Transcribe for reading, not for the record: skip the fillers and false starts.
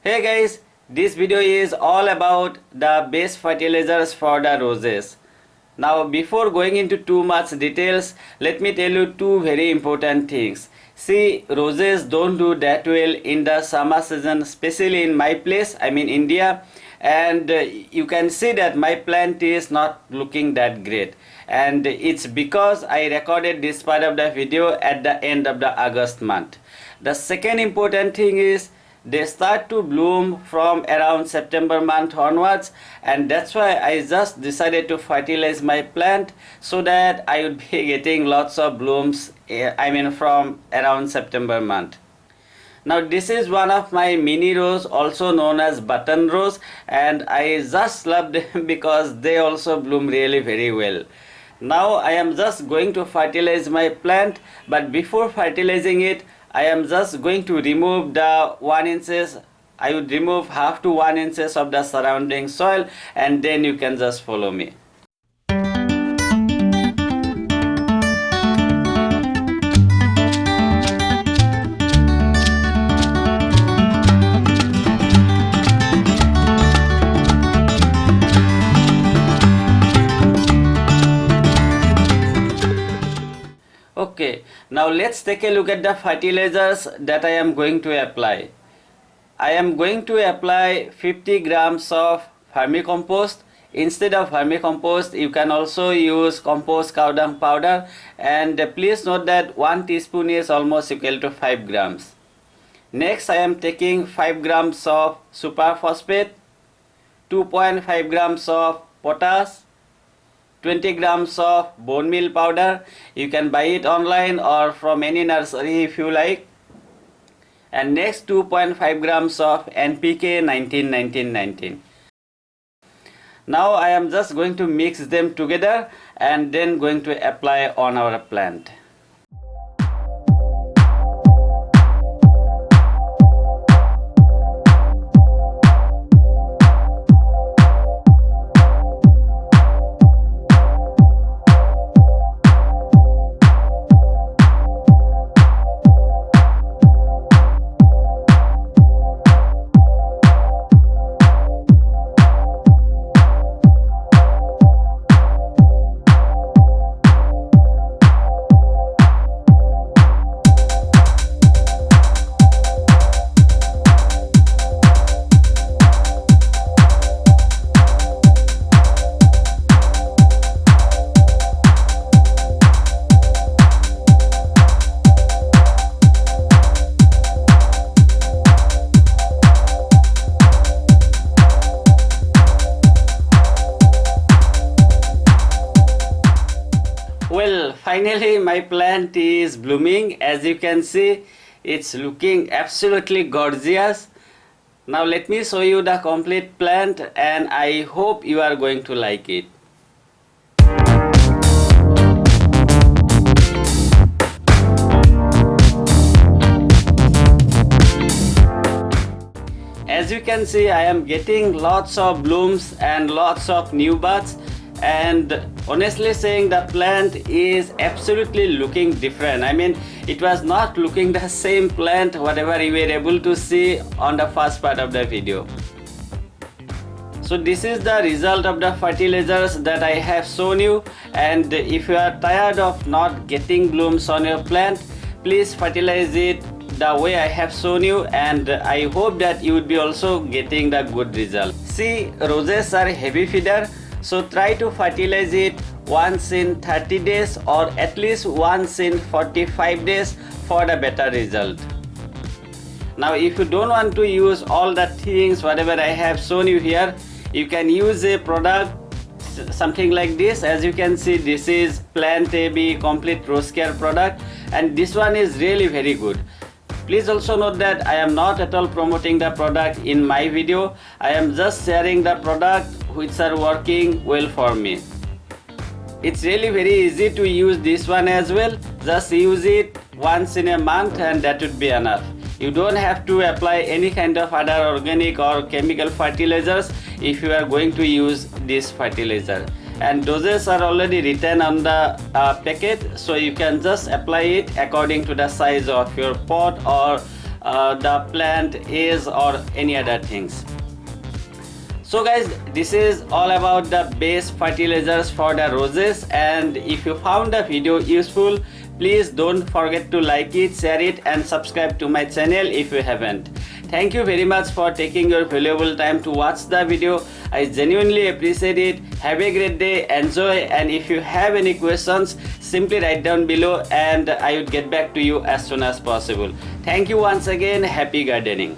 Hey guys, this video is all about the best fertilizers for the roses. Now before going into too much details, let me tell you two very important things. See, roses don't do that well in the summer season, especially in my place, I mean India, and you can see that my plant is not looking that great, and it's because I recorded this part of the video at the end of the August month. The second important thing is they start to bloom from around September month onwards, and that's why I just decided to fertilize my plant so that I would be getting lots of blooms from around September month. Now this is one of my mini rose, also known as button rose, and I just love them because they also bloom really very well. Now I am just going to fertilize my plant, but before fertilizing it I am just going to remove the 1 inches. I would remove half to 1 inches of the surrounding soil, and then you can just follow me. Okay, now let's take a look at the fertilizers that I am going to apply. I am going to apply 50 grams of vermicompost. Instead of vermicompost, you can also use compost cow dung powder, and please note that 1 teaspoon is almost equal to 5 grams. Next, I am taking 5 grams of super phosphate, 2.5 grams of potash, 20 grams of bone meal powder. You can buy it online or from any nursery if you like. And next 2.5 grams of NPK 19. Now I am just going to mix them together and then going to apply on our plant. Well, finally my plant is blooming. As you can see, it's looking absolutely gorgeous. Now let me show you the complete plant, and I hope you are going to like it. As you can see, I am getting lots of blooms and lots of new buds, and honestly saying, the plant is absolutely looking different. I mean, it was not looking the same plant whatever you were able to see on the first part of the video. So this is the result of the fertilizers that I have shown you, and if you are tired of not getting blooms on your plant, please fertilize it the way I have shown you, and I hope that you would be also getting the good result. See, roses are heavy feeder, so try to fertilize it once in 30 days or at least once in 45 days for the better result. Now if you don't want to use all the things whatever I have shown you here, you can use a product something like this. As you can see, this is Plant AB complete rose care product, and this one is really very good. Please also note that I am not at all promoting the product in my video. I am just sharing the product which are working well for me. It's really very easy to use this one as well. Just use it once in a month and that would be enough. You don't have to apply any kind of other organic or chemical fertilizers if you are going to use this fertilizer. And doses are already written on the packet, so you can just apply it according to the size of your pot or the plant is or any other things. So guys, this is all about the base fertilizers for the roses, and if you found the video useful, please don't forget to like it, share it and subscribe to my channel if you haven't. Thank you very much for taking your valuable time to watch the video. I genuinely appreciate it. Have a great day, enjoy, and if you have any questions, simply write down below and I will get back to you as soon as possible. Thank you once again. Happy gardening.